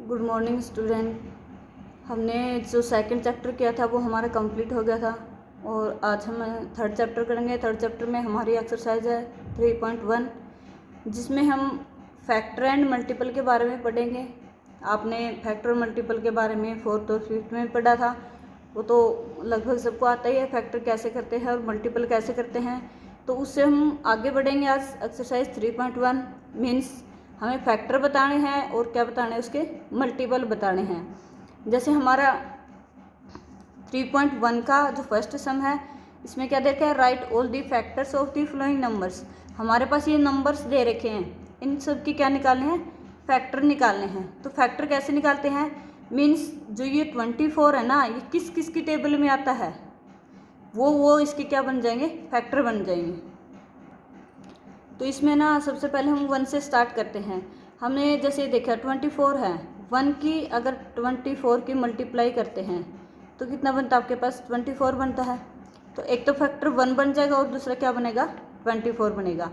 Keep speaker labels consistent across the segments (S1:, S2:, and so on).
S1: Good morning student. हमने जो second chapter किया था वो हमारा कंप्लीट हो गया था और आज हम थर्ड चैप्टर करेंगे। थर्ड चैप्टर में हमारी एक्सरसाइज है 3.1 जिसमें हम फैक्टर एंड मल्टीपल के बारे में पढ़ेंगे। आपने फैक्टर और मल्टीपल के बारे में फोर्थ और फिफ्थ में पढ़ा था, वो तो लगभग सबको आता ही है फैक्टर कैसे करते हैं और मल्टीपल कैसे करते हैं। तो उससे हम आगे बढ़ेंगे। आज एक्सरसाइज 3.1 मीन्स हमें फैक्टर बताने हैं और क्या बताने हैं, उसके मल्टीपल बताने हैं। जैसे हमारा 3.1 का जो फर्स्ट सम है, इसमें क्या देखा है, right all the factors of the following numbers. हमारे पास ये नंबर्स दे रखे हैं, इन सब की क्या निकालने हैं, फैक्टर निकालने हैं। तो फैक्टर कैसे निकालते हैं, मीन्स जो ये 24 है ना, ये किस किस की टेबल में आता है, वो इसके क्या बन जाएंगे, फैक्टर बन जाएंगे। तो इसमें ना सबसे पहले हम 1 से स्टार्ट करते हैं। हमने जैसे देखा 24 है, 1 की अगर 24 की मल्टीप्लाई करते हैं तो कितना बनता है, आपके पास 24 बनता है। तो एक तो फैक्टर 1 बन जाएगा और दूसरा क्या बनेगा, 24 बनेगा।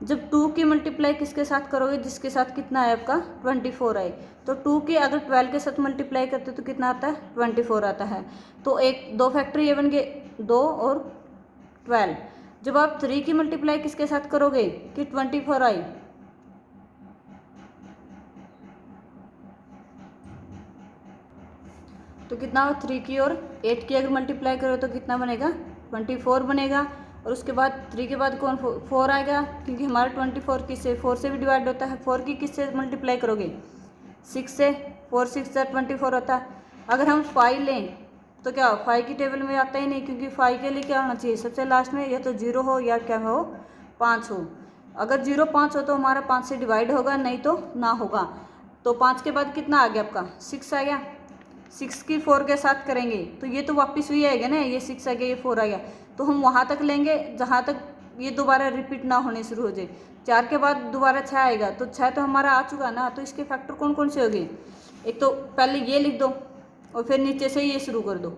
S1: जब 2 की मल्टीप्लाई किसके साथ करोगे, जिसके साथ कितना है आपका 24 आए, तो 2 की अगर 12 के साथ मल्टीप्लाई करते हो तो कितना आता है, 24 आता है। तो दो फैक्टर ये बन गए, 2 और 12। जब आप 3 की मल्टीप्लाई किसके साथ करोगे कि 24 आई, तो कितना 3 की और 8 की अगर मल्टीप्लाई करो तो कितना बनेगा, 24 बनेगा। और उसके बाद 3 के बाद कौन 4 आएगा, क्योंकि हमारा 24 किससे, 4 से भी डिवाइड होता है। 4 की किससे मल्टीप्लाई करोगे, 6 से, 4 6 24 होता है। अगर हम 5 लें तो क्या 5 की टेबल में आता ही नहीं, क्योंकि 5 के लिए क्या होना चाहिए, सबसे लास्ट में या तो 0 हो या क्या हो, 5 हो। अगर 0 5 हो तो हमारा 5 से डिवाइड होगा, नहीं तो ना होगा। तो 5 के बाद कितना आ गया आपका, 6 आ गया। 6 की 4 के साथ करेंगे तो ये तो वापस वही आएगा ना, ये 6 आ गया, ये 4 आ गया। तो हम वहाँ तक लेंगे जहाँ तक ये दोबारा रिपीट ना होने शुरू हो जाए। 4 के बाद दोबारा 6 आएगा, तो 6 तो हमारा आ चुका ना। तो इसके फैक्टर कौन कौन से हो गए, एक तो पहले ये लिख दो और फिर नीचे से ये शुरू कर दो,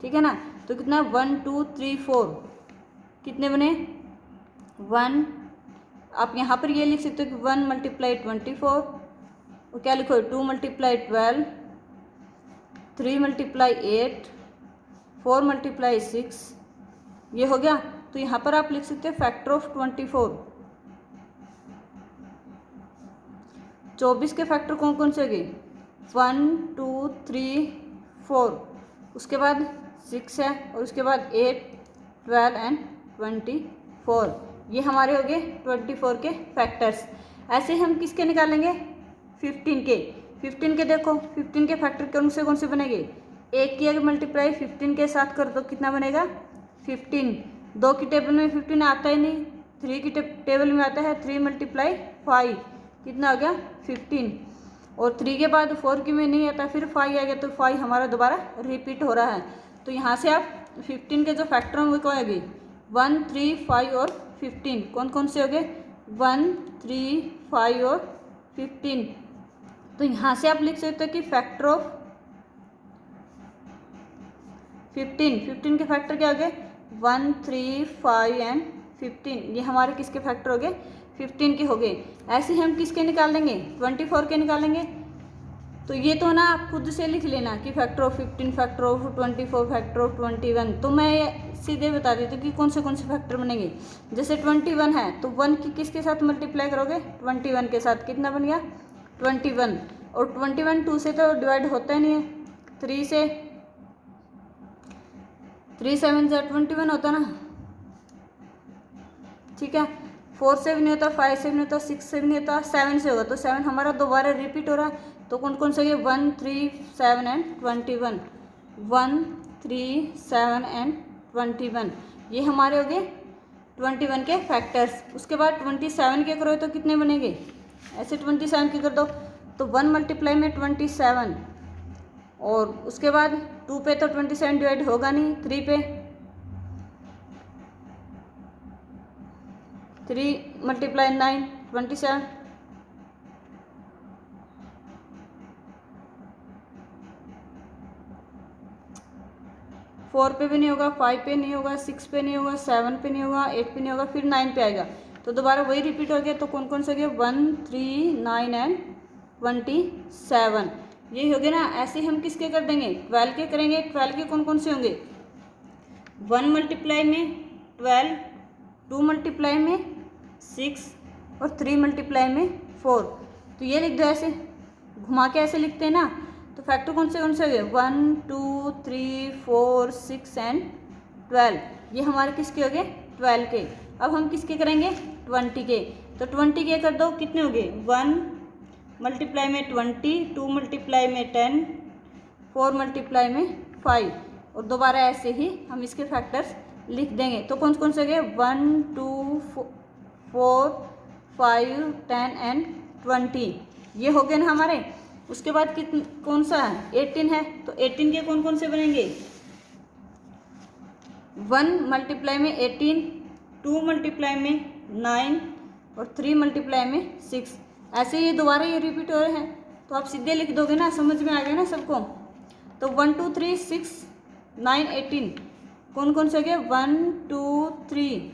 S1: ठीक है ना। तो कितना 1 2 3 4 कितने बने 1। आप यहाँ पर ये लिख सकते हो कि 1 मल्टीप्लाई 24 और क्या लिखो 2 मल्टीप्लाई 12, 3 मल्टीप्लाई 8, 4 मल्टीप्लाई 6, ये हो गया। तो यहाँ पर आप लिख सकते हो फैक्टर ऑफ 24। 24 के फैक्टर कौन कौन से हो गए, 1 2 3 4, उसके बाद 6 है और उसके बाद 8 12 एंड 24, ये हमारे हो गए 24 के फैक्टर्स। ऐसे हम किसके निकालेंगे, 15 के। 15 के देखो 15 के फैक्टर कौन से बनेंगे, एक की अगर मल्टीप्लाई 15 के साथ कर दो कितना बनेगा 15। 2 की टेबल में 15 आता ही नहीं, 3 की टेबल में आता है 3 मल्टीप्लाई 5, कितना हो गया 15। और 3 के बाद 4 की में नहीं आता, फिर 5 आ गया, तो 5 हमारा दोबारा रिपीट हो रहा है। तो यहाँ से आप 15 के जो फैक्टर होंगे कौन होंगे, 1 3 5 और 15 कौन कौन से हो गए, 1 3 5 और 15। तो यहाँ से आप लिख सकते हो कि फैक्टर ऑफ 15 के फैक्टर क्या हो गए, 1 3 5 एंड 15, ये हमारे किसके फैक्टर हो गए, 15 के हो गए। ऐसे हम किसके निकालेंगे, 24 के निकालेंगे। तो ये तो ना आप खुद से लिख लेना कि factor of 15, factor of 24, factor of 21। तो मैं सीधे बता देती हूँ कि कौन से फैक्टर बनेंगे। जैसे 21 है तो 1 की किसके साथ मल्टीप्लाई करोगे, 21 के साथ, कितना बन गया 21। और 21 2 से तो डिवाइड होता ही नहीं है, 3 से, 3 7 से 21 होता ना, ठीक है। 4 से भी नहीं होता, 5 से भी नहीं होता, 6 से भी नहीं होता, 7 से होगा। तो 7 हमारा दोबारा रिपीट हो रहा है। तो कौन कौन से 1 3 7 एंड 21, 1 3 7 एंड 21, ये हमारे हो गए 21 के फैक्टर्स। उसके बाद 27 के करो तो कितने बनेंगे, ऐसे 27 के कर दो तो 1 मल्टीप्लाई में 27, और उसके बाद 2 पे तो 27 डिवाइड होगा नहीं, 3 पे 3 मल्टीप्लाई 9 27, 4 पे भी नहीं होगा, 5 पे नहीं होगा, 6 पे नहीं होगा, 7 पे नहीं होगा, 8 पे नहीं होगा, फिर 9 पे आएगा। तो दोबारा वही रिपीट हो गया। तो कौन कौन से गए, 1 3 9 एंड 27। ये हो गया ना। ऐसे हम किसके कर देंगे, 12 के करेंगे। 12 के कौन कौन से होंगे, 1 मल्टीप्लाई में 12, 2 मल्टीप्लाई में 6 और 3 मल्टीप्लाई में 4। तो ये लिख दो ऐसे, घुमा के ऐसे लिखते हैं ना। तो फैक्टर कौन से हो गए, 1 2 3 4 6 एंड 12। ये हमारे किसके हो गए, 12 के। अब हम किसके करेंगे, 20 के। तो 20 के कर दो, कितने हो गए, 1 मल्टीप्लाई में 20, 2 मल्टीप्लाई में 10, 4 मल्टीप्लाई में 5। और दोबारा ऐसे ही हम इसके फैक्टर्स लिख देंगे। तो कौन कौन से हो गए, 1 2 4 5 10 एंड 20। ये हो गए ना हमारे। उसके बाद कौन सा है, 18 है। तो 18 के कौन कौन से बनेंगे, 1 मल्टीप्लाई में 18, 2 मल्टीप्लाई में 9 और 3 मल्टीप्लाई में 6। ऐसे ये दोबारा ये रिपीट हो रहे हैं। तो आप सीधे लिख दोगे ना, समझ में आ गया ना सबको। तो 1 2 3 6 9 18 कौन कौन से हो गए, 1 2 3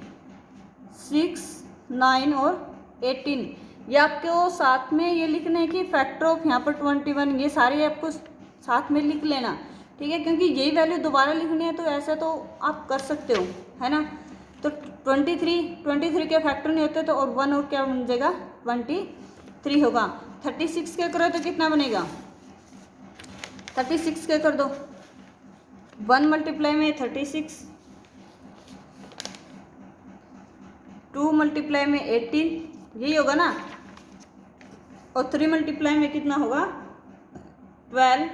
S1: 6 9 और 18। ये आपको साथ में ये लिखना है कि फैक्टर ऑफ यहाँ पर 21, ये सारे आपको साथ में लिख लेना, ठीक है। क्योंकि यही वैल्यू दोबारा लिखनी है, तो ऐसा तो आप कर सकते हो, है ना। तो 23 के फैक्टर नहीं होते, तो और 1 और क्या बन जाएगा, 23 होगा। 36 के करो तो कितना बनेगा, 36 के कर दो, 1 मल्टीप्लाई में 36, 2 मल्टीप्लाई में 18, यही होगा ना। और 3 मल्टीप्लाई में कितना होगा, 12,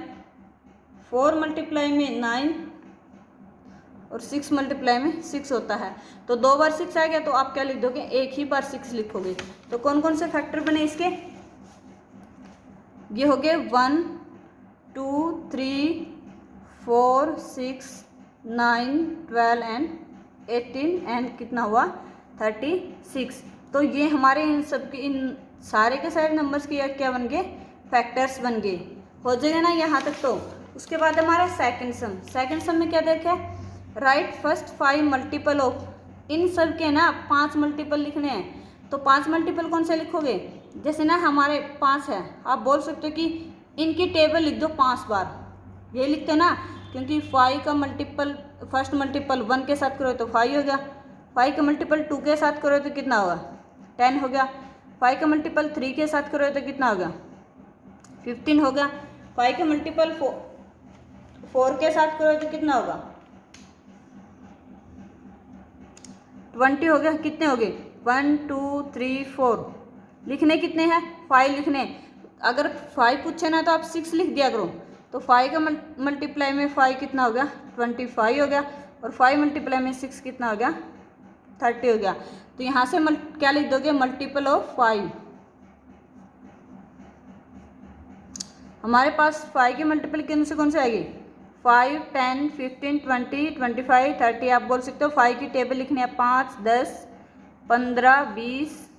S1: 4 मल्टीप्लाई में 9 और 6 मल्टीप्लाई में 6 होता है। तो 2 बार 6 आ गया, तो आप क्या लिख दोगे, एक ही बार 6 लिखोगे। तो कौन कौन से फैक्टर बने इसके, ये हो गए 1 2 3 4 6 9 12 एंड 18 एंड कितना हुआ, 36। तो ये हमारे इन सब के, इन सारे के सारे नंबर्स के क्या बन गए, फैक्टर्स बन गए। हो जाएगा ना यहाँ तक। तो उसके बाद हमारा सेकंड सम में क्या देखा है, राइट फर्स्ट 5 मल्टीपल ऑफ, इन सब के ना 5 मल्टीपल लिखने हैं। तो 5 मल्टीपल कौन से लिखोगे, जैसे ना हमारे 5 है, आप बोल सकते हो कि इनकी टेबल लिख दो 5 बार, ये लिखते ना। क्योंकि 5 का मल्टीपल, फर्स्ट मल्टीपल 1 के साथ करो तो 5 हो गया, 5 का मल्टीपल 2 के साथ करो तो कितना होगा, 10 हो गया, 5 का मल्टीपल 3 के साथ करो तो कितना होगा, 15 हो गया, 5 का मल्टीपल 4 के साथ करो तो कितना होगा, 20 हो गया। कितने हो गए, 1 2 3 4 लिखने कितने हैं, 5 लिखने। अगर 5 पूछे ना तो आप 6 लिख दिया करो। तो 5 का मल्टीप्लाई में 5 कितना हो गया, 25 हो गया। और 5 मल्टीप्लाई में 6 कितना हो गया, 30 हो गया। तो यहाँ से क्या लिख दोगे, मल्टीपल ऑफ 5। हमारे पास 5 के मल्टीपल कौन से आएगी, 5 10 15 20 25 30। आप बोल सकते हो 5 की टेबल लिखनी है, 5 10 15 20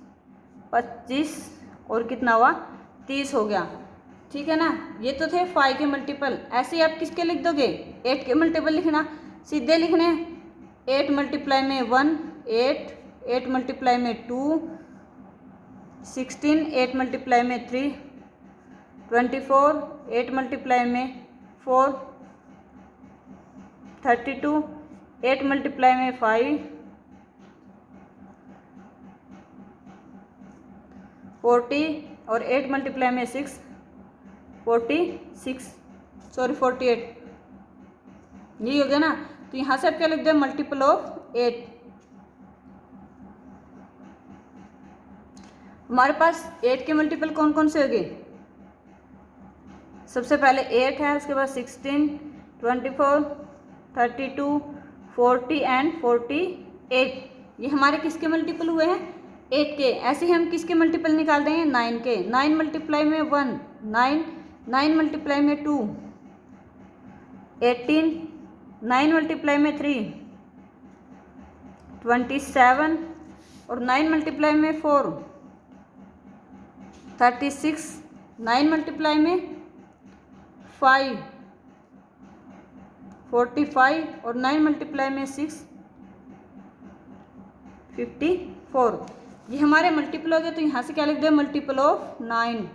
S1: 25 और कितना हुआ, 30 हो गया, ठीक है ना। ये तो थे 5 के मल्टीपल। ऐसे ही आप किसके लिख दोगे, 8 के मल्टीपल लिखना, सीधे लिखने। 8 मल्टीप्लाई में 1 8, 8 मल्टीप्लाई में 2 16, 8 मल्टीप्लाई में 3 24, 8 मल्टीप्लाई में 4 32, 8 मल्टीप्लाई में 5 40 और 8 मल्टीप्लाई में 6 48, यही हो गया ना। तो यहाँ से आप क्या लिख दो, मल्टीपल ऑफ 8। हमारे पास 8 के मल्टीपल कौन कौन से हो गए, सबसे पहले 8 है, उसके बाद 16 24 32 40 एंड 48। ये हमारे किसके मल्टीपल हुए हैं, 8 के। ऐसे ही हम किसके मल्टीपल निकाल देंगे, 9 के। 9 मल्टीप्लाई में 1 9, 9 मल्टीप्लाई में 2 18, 9 मल्टीप्लाई में 3 27 और 9 मल्टीप्लाई में 4 36, 9 मल्टीप्लाई में 5 45 और 9 मल्टीप्लाई में 6 54। ये हमारे मल्टीपल हो गए। तो यहाँ से क्या लिख दो, मल्टीपल ऑफ 9।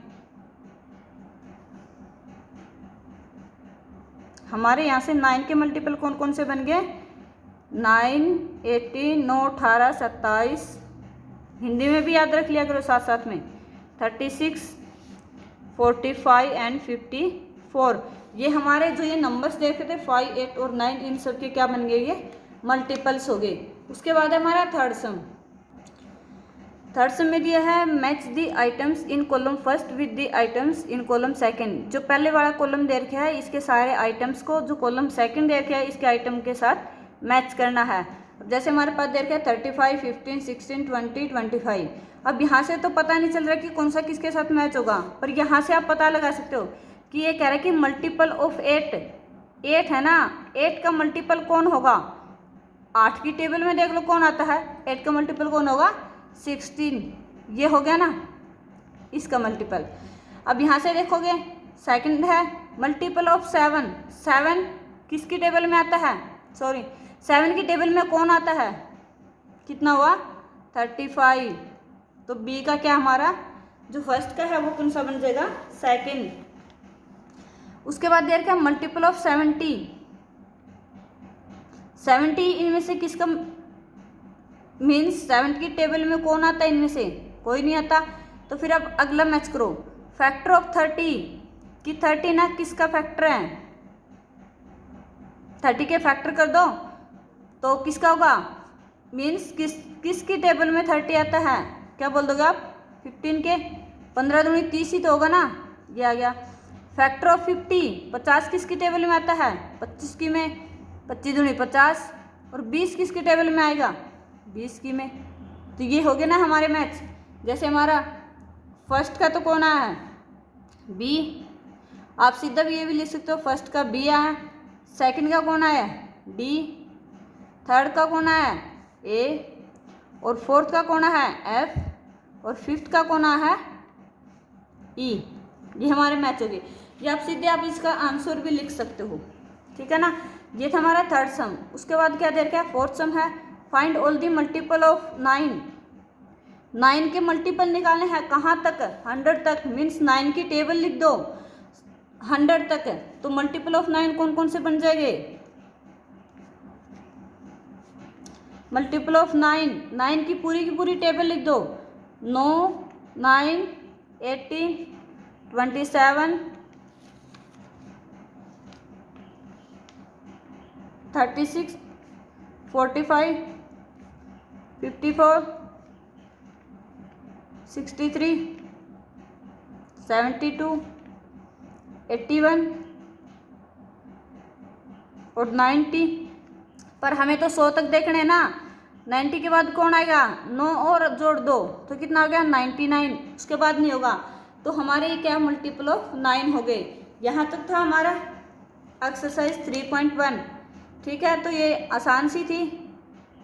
S1: हमारे यहाँ से 9 के मल्टीपल कौन कौन से बन गए? 9, 18, 9, 18, 27, हिंदी में भी याद रख लिया करो साथ साथ में, 36, 45 एंड 54। ये हमारे जो ये नंबर्स देखे थे 5, 8 और 9, इन सब के क्या बन गए? ये मल्टीपल्स हो गए। उसके बाद है हमारा थर्ड सम। थर्ड सम में दिया है match the items in column first with the items in column second. जो पहले वाला कॉलम दे रखा है इसके सारे आइटम्स को जो कॉलम सेकंड दे रखा है इसके आइटम के साथ मैच करना है। जैसे हमारे पास दे रखा है 35, 15, 16, 20, 25। अब यहाँ से तो पता नहीं चल रहा कि कौन सा किसके साथ मैच होगा, पर यहाँ से आप पता लगा सकते हो कि ये कह रहा है कि मल्टीपल ऑफ 8 है ना, 8 का मल्टीपल कौन होगा? 8 की टेबल में देख लो कौन आता है, 8 का मल्टीपल कौन होगा? 16। ये हो गया ना इसका मल्टीपल। अब यहाँ से देखोगे सेकंड है मल्टीपल ऑफ 7। 7 किसकी टेबल में आता है? 7 की टेबल में कौन आता है? कितना हुआ? 35। तो बी का क्या हमारा जो फर्स्ट का है वो कौन सा बन जाएगा? सेकंड। उसके बाद दे रखा है मल्टीपल ऑफ 70। 70 इनमें से किसका मीन्स 70 की टेबल में कौन आता है? इनमें से कोई नहीं आता। तो फिर अब अगला मैच करो फैक्टर ऑफ 30 कि 30 ना किसका फैक्टर है? 30 के फैक्टर कर दो तो किसका होगा? मीन्स किसकी टेबल में 30 आता है? क्या बोल दोगे आप? 15 के। 15 दूनी 30 ही तो होगा ना, ये आ गया। फैक्टर ऑफ 50, 50 किसकी टेबल में आता है? 25 की में। 25 दूनी 50 और 20 किसकी टेबल में आएगा? 20 की में। तो ये हो गया ना हमारे मैच। जैसे हमारा फर्स्ट का तो कौन आया है? बी। आप सीधा भी ये भी लिख सकते हो फर्स्ट का बी आया, सेकंड का कौन आया? डी, थर्ड का कौन आया? ए, और फोर्थ का कौन है? एफ, और फिफ्थ का कौन है? ई। ये हमारे मैच हो गए। ये आप सीधे आप इसका आंसर भी लिख सकते हो, ठीक है ना। ये था हमारा थर्ड सम। उसके बाद क्या दे रखा है? फोर्थ सम है find all the multiple of 9। 9 के मल्टीपल निकालने हैं कहाँ तक? 100 तक। मीन्स 9 की टेबल लिख दो 100 तक। तो मल्टीपल ऑफ 9 कौन कौन से बन जाएंगे? मल्टीपल ऑफ 9 की पूरी टेबल लिख दो। 9, 9, 18, 27, 36, 45, 54, 63, 72, 81 और 90। पर हमें तो 100 तक देखने हैं ना। 90 के बाद कौन आएगा? 9 और जोड़ दो तो कितना हो गया? 99। उसके बाद नहीं होगा। तो हमारे ये क्या मल्टीपल ऑफ 9 हो गए। यहाँ तक था हमारा एक्सरसाइज 3.1। ठीक है, तो ये आसान सी थी,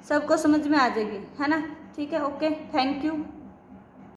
S1: सबको समझ में आ जाएगी, है ना। ठीक है, ओके, थैंक यू।